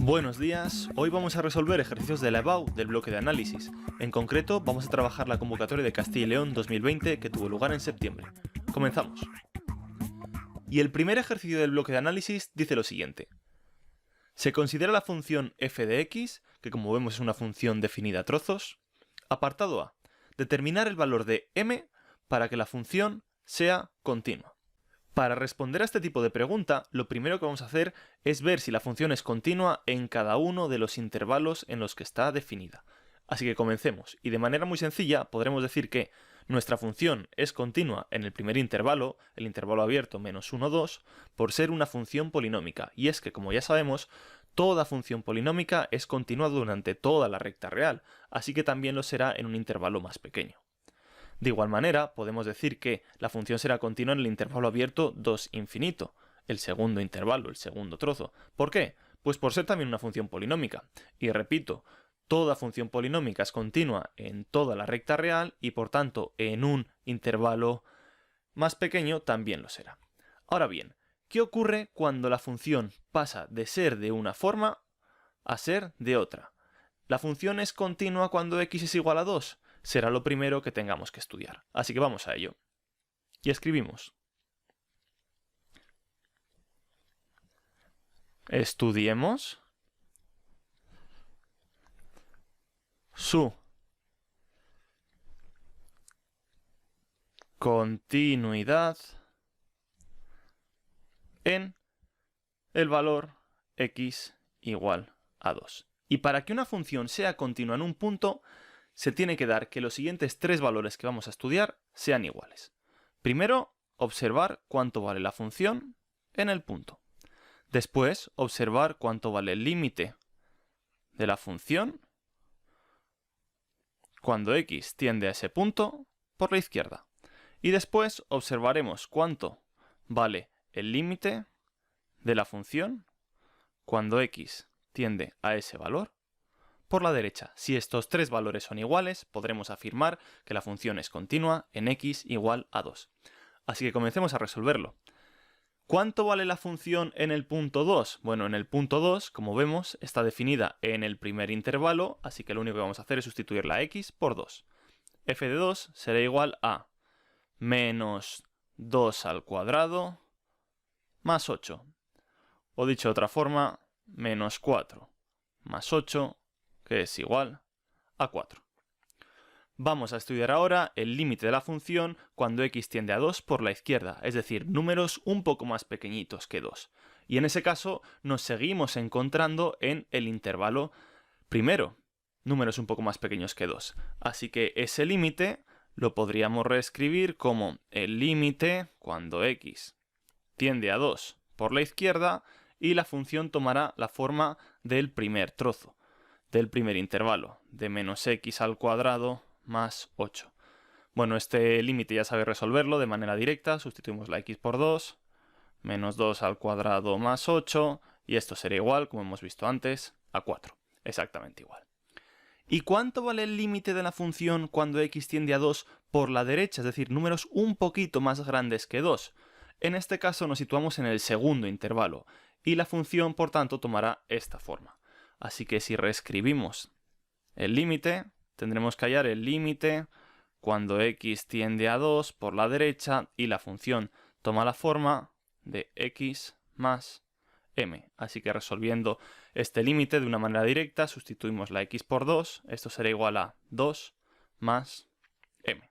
Buenos días, hoy vamos a resolver ejercicios de la EBAU del bloque de análisis. En concreto, vamos a trabajar la convocatoria de Castilla y León 2020 que tuvo lugar en septiembre. Comenzamos. Y el primer ejercicio del bloque de análisis dice lo siguiente. Se considera la función f de x, que como vemos es una función definida a trozos. Apartado A. Determinar el valor de m para que la función sea continua. Para responder a este tipo de pregunta, lo primero que vamos a hacer es ver si la función es continua en cada uno de los intervalos en los que está definida. Así que comencemos, y de manera muy sencilla podremos decir que nuestra función es continua en el primer intervalo, el intervalo abierto menos 1, 2, por ser una función polinómica, y es que, como ya sabemos, toda función polinómica es continua durante toda la recta real, así que también lo será en un intervalo más pequeño. De igual manera, podemos decir que la función será continua en el intervalo abierto 2 infinito, el segundo intervalo, el segundo trozo. ¿Por qué? Pues por ser también una función polinómica. Y repito, toda función polinómica es continua en toda la recta real y por tanto en un intervalo más pequeño también lo será. Ahora bien, ¿qué ocurre cuando la función pasa de ser de una forma a ser de otra? ¿La función es continua cuando x es igual a 2? Será lo primero que tengamos que estudiar. Así que vamos a ello. Y escribimos. Estudiemos su continuidad en el valor x igual a 2. Y para que una función sea continua en un punto, se tiene que dar que los siguientes tres valores que vamos a estudiar sean iguales. Primero, observar cuánto vale la función en el punto. Después, observar cuánto vale el límite de la función cuando x tiende a ese punto por la izquierda. Y después observaremos cuánto vale el límite de la función cuando x tiende a ese valor por la derecha. Si estos tres valores son iguales, podremos afirmar que la función es continua en x igual a 2. Así que comencemos a resolverlo. ¿Cuánto vale la función en el punto 2? Bueno, en el punto 2, como vemos, está definida en el primer intervalo, así que lo único que vamos a hacer es sustituir la x por 2. f de 2 será igual a menos 2 al cuadrado más 8. O dicho de otra forma, menos 4 más 8, que es igual a 4. Vamos a estudiar ahora el límite de la función cuando x tiende a 2 por la izquierda, es decir, números un poco más pequeñitos que 2. Y en ese caso nos seguimos encontrando en el intervalo primero, números un poco más pequeños que 2. Así que ese límite lo podríamos reescribir como el límite cuando x tiende a 2 por la izquierda y la función tomará la forma del primer trozo, del primer intervalo, de menos x al cuadrado más 8. Bueno, este límite ya sabe resolverlo de manera directa, sustituimos la x por 2, menos 2 al cuadrado más 8, y esto será igual, como hemos visto antes, a 4. Exactamente igual. ¿Y cuánto vale el límite de la función cuando x tiende a 2 por la derecha, es decir, números un poquito más grandes que 2? En este caso nos situamos en el segundo intervalo, y la función, por tanto, tomará esta forma. Así que si reescribimos el límite, tendremos que hallar el límite cuando x tiende a 2 por la derecha y la función toma la forma de x más m. Así que resolviendo este límite de una manera directa, sustituimos la x por 2. Esto será igual a 2 más m.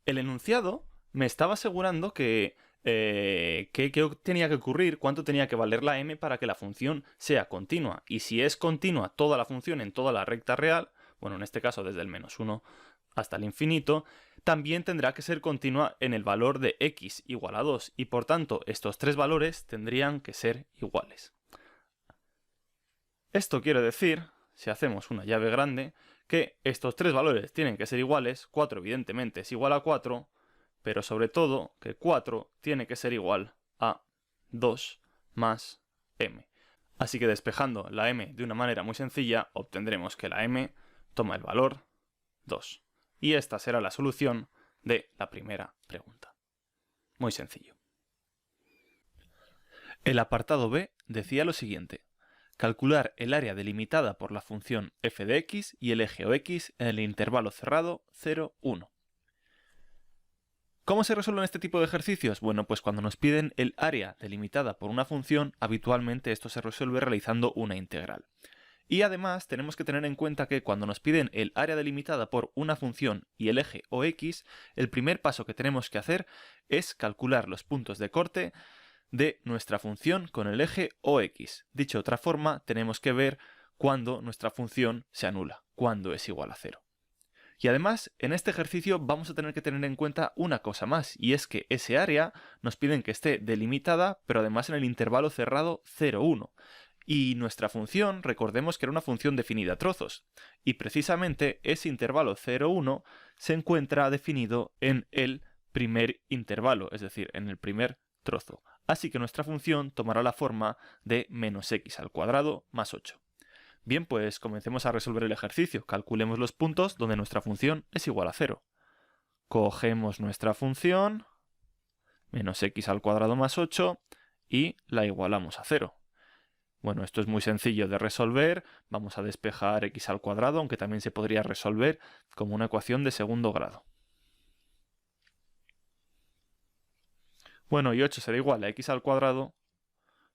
El enunciado me estaba asegurando que tenía que ocurrir, cuánto tenía que valer la m para que la función sea continua. Y si es continua toda la función en toda la recta real, bueno, en este caso desde el menos 1 hasta el infinito, también tendrá que ser continua en el valor de x igual a 2. Y por tanto, estos tres valores tendrían que ser iguales. Esto quiere decir, si hacemos una llave grande, que estos tres valores tienen que ser iguales. 4 evidentemente es igual a 4, pero sobre todo que 4 tiene que ser igual a 2 más m. Así que despejando la m de una manera muy sencilla, obtendremos que la m toma el valor 2. Y esta será la solución de la primera pregunta. Muy sencillo. El apartado B decía lo siguiente. calcular el área delimitada por la función f de x y el eje OX en el intervalo cerrado 0, 1. ¿Cómo se resuelven este tipo de ejercicios? Bueno, pues cuando nos piden el área delimitada por una función, habitualmente esto se resuelve realizando una integral. Y además tenemos que tener en cuenta que cuando nos piden el área delimitada por una función y el eje OX, el primer paso que tenemos que hacer es calcular los puntos de corte de nuestra función con el eje OX. Dicho de otra forma, tenemos que ver cuándo nuestra función se anula, cuándo es igual a 0. Y además, en este ejercicio vamos a tener que tener en cuenta una cosa más, y es que ese área nos piden que esté delimitada, pero además en el intervalo cerrado 0, 1. Y nuestra función, recordemos que era una función definida a trozos, y precisamente ese intervalo 0, 1 se encuentra definido en el primer intervalo, es decir, en el primer trozo. Así que nuestra función tomará la forma de menos x al cuadrado más 8. Bien, pues comencemos a resolver el ejercicio. Calculemos los puntos donde nuestra función es igual a 0. Cogemos nuestra función, menos x al cuadrado más 8, y la igualamos a 0. Bueno, esto es muy sencillo de resolver. Vamos a despejar x al cuadrado, aunque también se podría resolver como una ecuación de segundo grado. Bueno, y 8 será igual a x al cuadrado,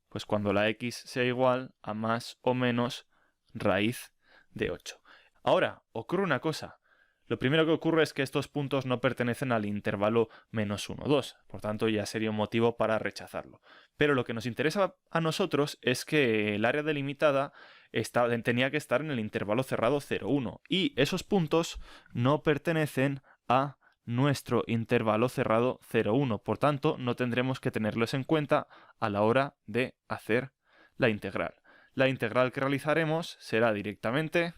pues cuando la x sea igual a más o menos raíz de 8. Ahora, ocurre una cosa. Lo primero que ocurre es que estos puntos no pertenecen al intervalo menos 1, 2. Por tanto, ya sería un motivo para rechazarlo. Pero lo que nos interesa a nosotros es que el área delimitada tenía que estar en el intervalo cerrado 0, 1. Y esos puntos no pertenecen a nuestro intervalo cerrado 0, 1. Por tanto, no tendremos que tenerlos en cuenta a la hora de hacer la integral. La integral que realizaremos será directamente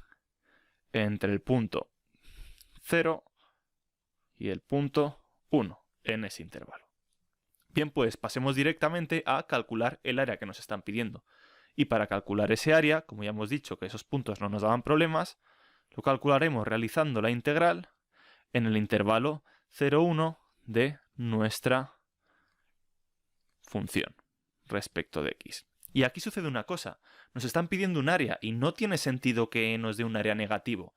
entre el punto 0 y el punto 1 en ese intervalo. Bien, pues pasemos directamente a calcular el área que nos están pidiendo. Y para calcular ese área, como ya hemos dicho que esos puntos no nos daban problemas, lo calcularemos realizando la integral en el intervalo 0, 1 de nuestra función respecto de x. Y aquí sucede una cosa, nos están pidiendo un área y no tiene sentido que nos dé un área negativo.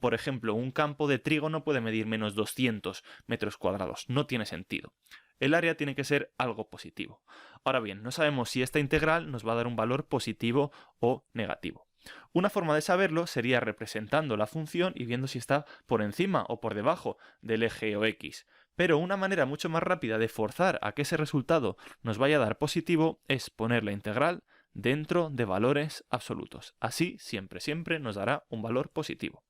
Por ejemplo, un campo de trigo no puede medir menos 200 metros cuadrados, no tiene sentido. El área tiene que ser algo positivo. Ahora bien, no sabemos si esta integral nos va a dar un valor positivo o negativo. Una forma de saberlo sería representando la función y viendo si está por encima o por debajo del eje OX. Pero una manera mucho más rápida de forzar a que ese resultado nos vaya a dar positivo es poner la integral dentro de valores absolutos. Así, siempre nos dará un valor positivo.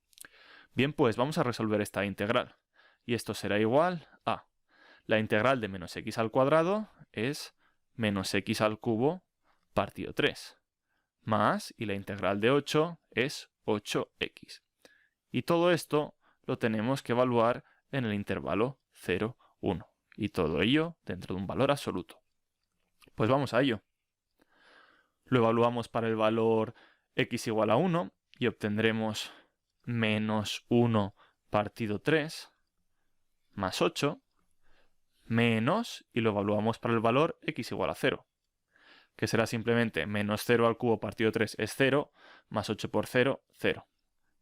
Bien, pues vamos a resolver esta integral. Y esto será igual a la integral de menos x al cuadrado es menos x al cubo partido 3. Más, y la integral de 8 es 8x. Y todo esto lo tenemos que evaluar en el intervalo 0, 1. Y todo ello dentro de un valor absoluto. Pues vamos a ello. Lo evaluamos para el valor x igual a 1 y obtendremos menos 1 partido 3 más 8 menos, y lo evaluamos para el valor x igual a 0. Que será simplemente menos 0 al cubo partido 3 es 0, más 8 por 0, 0.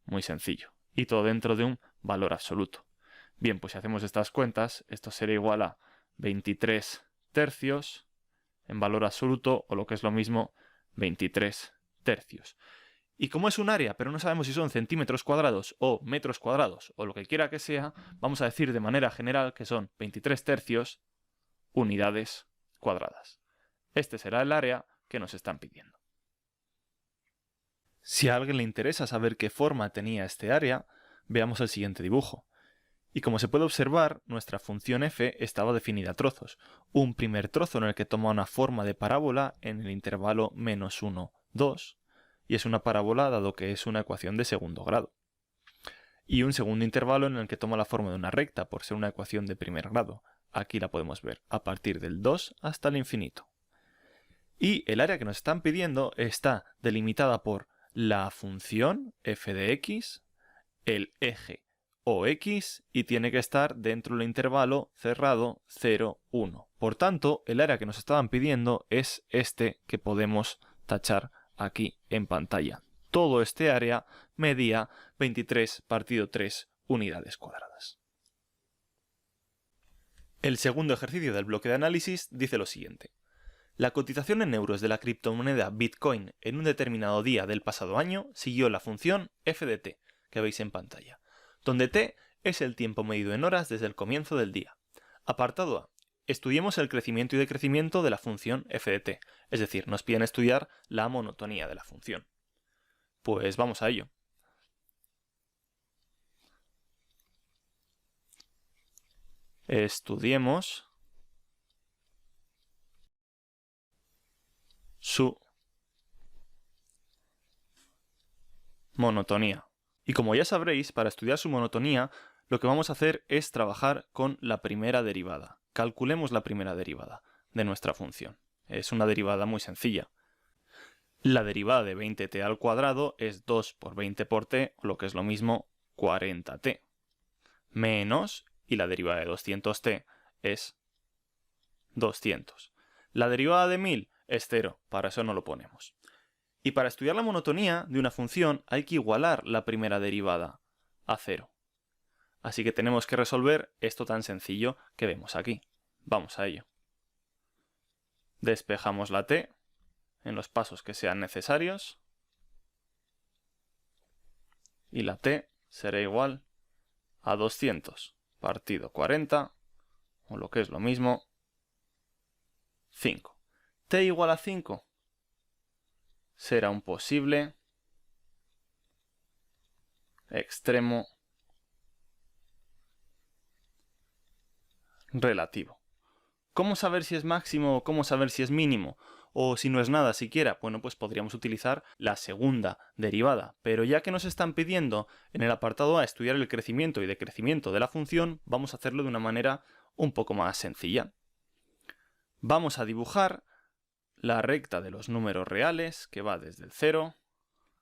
Muy sencillo. Y todo dentro de un valor absoluto. Bien, pues si hacemos estas cuentas, esto será igual a 23 tercios en valor absoluto, o lo que es lo mismo, 23 tercios. Y como es un área, pero no sabemos si son centímetros cuadrados o metros cuadrados, o lo que quiera que sea, vamos a decir de manera general que son 23 tercios unidades cuadradas. Este será el área que nos están pidiendo. Si a alguien le interesa saber qué forma tenía este área, veamos el siguiente dibujo. Y como se puede observar, nuestra función f estaba definida a trozos. Un primer trozo en el que toma una forma de parábola en el intervalo menos 1, 2, y es una parábola dado que es una ecuación de segundo grado. Y un segundo intervalo en el que toma la forma de una recta por ser una ecuación de primer grado. Aquí la podemos ver a partir del 2 hasta el infinito. Y el área que nos están pidiendo está delimitada por la función f de x, el eje OX, y tiene que estar dentro del intervalo cerrado 0, 1. Por tanto, el área que nos estaban pidiendo es este que podemos tachar aquí en pantalla. Todo este área medía 23 partido 3 unidades cuadradas. El segundo ejercicio del bloque de análisis dice lo siguiente. La cotización en euros de la criptomoneda Bitcoin en un determinado día del pasado año siguió la función f de t, que veis en pantalla, donde t es el tiempo medido en horas desde el comienzo del día. Apartado A. Estudiemos el crecimiento y decrecimiento de la función f de t, es decir, nos piden estudiar la monotonía de la función. Pues vamos a ello. Estudiemos su monotonía. Y como ya sabréis, para estudiar su monotonía, lo que vamos a hacer es trabajar con la primera derivada. Calculemos la primera derivada de nuestra función. Es una derivada muy sencilla. La derivada de 20t al cuadrado es 2 por 20 por t, o lo que es lo mismo, 40t. Menos, y la derivada de 200t es 200. La derivada de 1000 es 0, para eso no lo ponemos. Y para estudiar la monotonía de una función hay que igualar la primera derivada a 0. Así que tenemos que resolver esto tan sencillo que vemos aquí. Vamos a ello. Despejamos la t en los pasos que sean necesarios. Y la t será igual a 200 partido 40, o lo que es lo mismo, 5. T igual a 5 será un posible extremo relativo. ¿Cómo saber si es máximo o cómo saber si es mínimo? O si no es nada siquiera, bueno, pues podríamos utilizar la segunda derivada. Pero ya que nos están pidiendo en el apartado A estudiar el crecimiento y decrecimiento de la función, vamos a hacerlo de una manera un poco más sencilla. Vamos a dibujar la recta de los números reales, que va desde el 0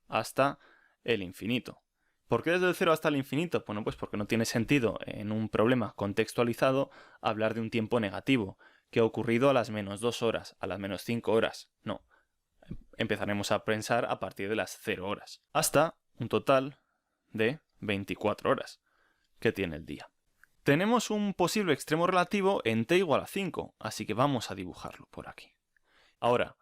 hasta el infinito. ¿Por qué desde el 0 hasta el infinito? Bueno, pues porque no tiene sentido en un problema contextualizado hablar de un tiempo negativo, que ha ocurrido a las menos 2 horas, a las menos 5 horas. No. Empezaremos a pensar a partir de las 0 horas, hasta un total de 24 horas que tiene el día. Tenemos un posible extremo relativo en t igual a 5, así que vamos a dibujarlo por aquí. Ahora,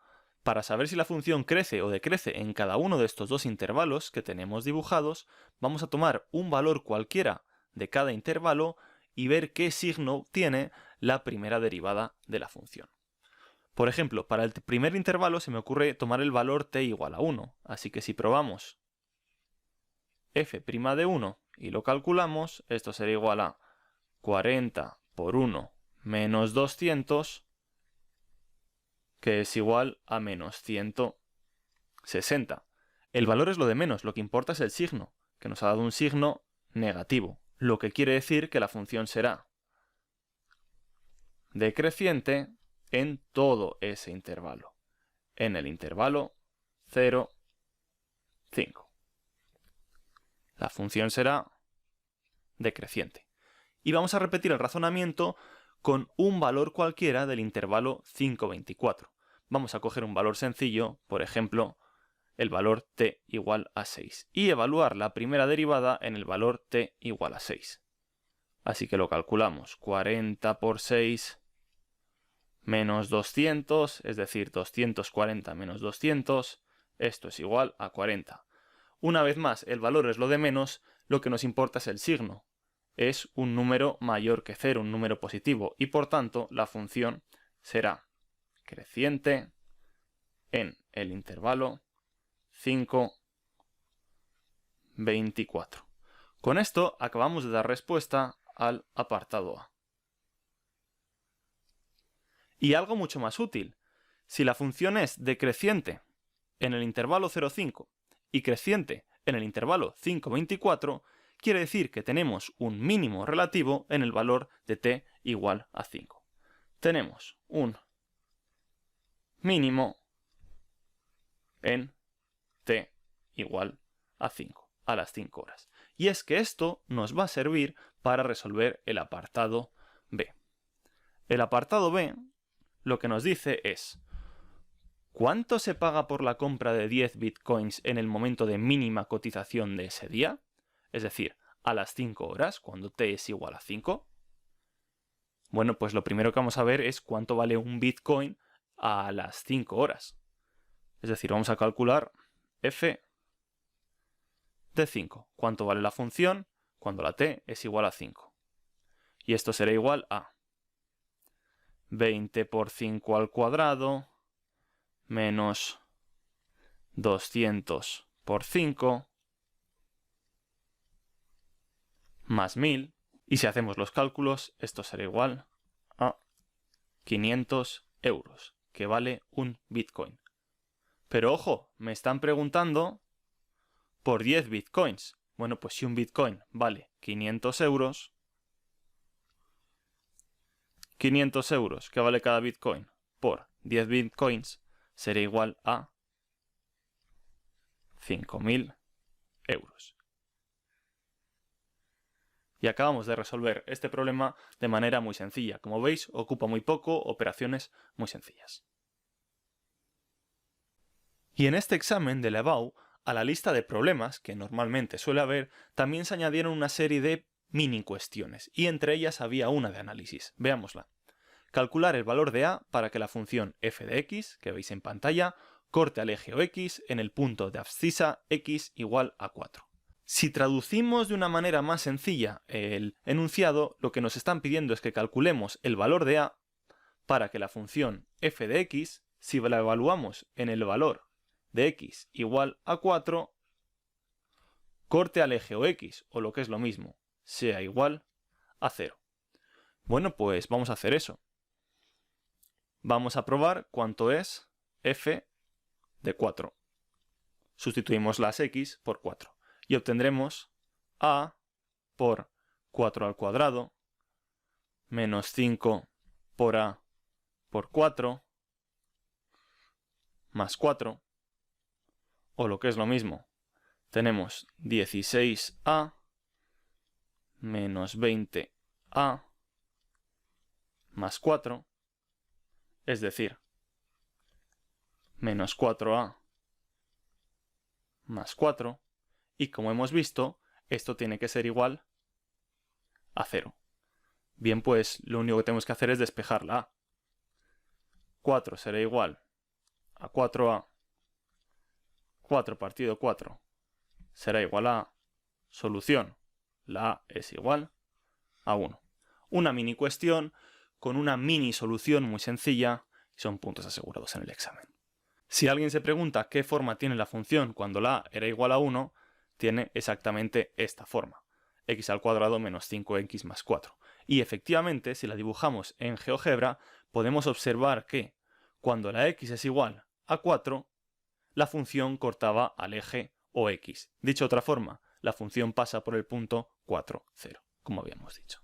para saber si la función crece o decrece en cada uno de estos dos intervalos que tenemos dibujados, vamos a tomar un valor cualquiera de cada intervalo y ver qué signo tiene la primera derivada de la función. Por ejemplo, para el primer intervalo se me ocurre tomar el valor t igual a 1, así que si probamos f' de 1 y lo calculamos, esto será igual a 40 por 1 menos 200, que es igual a menos 160. El valor es lo de menos, lo que importa es el signo, que nos ha dado un signo negativo, lo que quiere decir que la función será decreciente en todo ese intervalo, en el intervalo 0, 5. La función será decreciente. Y vamos a repetir el razonamiento con un valor cualquiera del intervalo 5, 24. Vamos a coger un valor sencillo, por ejemplo, el valor t igual a 6, y evaluar la primera derivada en el valor t igual a 6. Así que lo calculamos, 40 por 6 menos 200, es decir, 240 menos 200, esto es igual a 40. Una vez más, el valor es lo de menos, lo que nos importa es el signo. Es un número mayor que 0, un número positivo, y por tanto la función será creciente en el intervalo 5, 24. Con esto acabamos de dar respuesta al apartado A. Y algo mucho más útil, si la función es decreciente en el intervalo 0,5 y creciente en el intervalo 5,24, quiere decir que tenemos un mínimo relativo en el valor de t igual a 5. Tenemos un mínimo en t igual a 5, a las 5 horas. Y es que esto nos va a servir para resolver el apartado B. El apartado B lo que nos dice es ¿Cuánto se paga por la compra de 10 bitcoins en el momento de mínima cotización de ese día? Es decir, a las 5 horas, cuando t es igual a 5. Bueno, pues lo primero que vamos a ver es cuánto vale un bitcoin a las 5 horas. Es decir, vamos a calcular f de 5. ¿Cuánto vale la función cuando la t es igual a 5? Y esto será igual a 20 por 5 al cuadrado menos 200 por 5 más 1000. Y si hacemos los cálculos, esto será igual a 500 euros, que vale un bitcoin. Pero ojo, me están preguntando por 10 bitcoins. Bueno, pues si un bitcoin vale 500 euros, 500 euros que vale cada bitcoin por 10 bitcoins será igual a 5.000 euros. Y acabamos de resolver este problema de manera muy sencilla. Como veis, ocupa muy poco, operaciones muy sencillas. Y en este examen de la EBAU, a la lista de problemas que normalmente suele haber, también se añadieron una serie de mini cuestiones, y entre ellas había una de análisis. Veámosla. Calcular el valor de a para que la función f de x, que veis en pantalla, corte al eje o x en el punto de abscisa x igual a 4. Si traducimos de una manera más sencilla el enunciado, lo que nos están pidiendo es que calculemos el valor de a para que la función f de x, si la evaluamos en el valor de x igual a 4, corte al eje o x, o lo que es lo mismo, sea igual a 0. Bueno, pues vamos a hacer eso. Vamos a probar cuánto es f de 4. Sustituimos las x por 4. Y obtendremos a por 4 al cuadrado menos 5 por a por 4 más 4, o lo que es lo mismo, tenemos 16a menos 20a más 4, es decir, menos 4a más 4, y como hemos visto, esto tiene que ser igual a 0. Bien, pues lo único que tenemos que hacer es despejar la a. 4 será igual a 4a. 4 partido 4 será igual a solución. La a es igual a 1. Una mini cuestión con una mini solución muy sencilla y son puntos asegurados en el examen. Si alguien se pregunta qué forma tiene la función cuando la a era igual a 1, tiene exactamente esta forma. X al cuadrado menos 5x más 4. Y efectivamente, si la dibujamos en GeoGebra, podemos observar que cuando la x es igual a 4, la función cortaba al eje o x. Dicho de otra forma, la función pasa por el punto 4, 0, como habíamos dicho.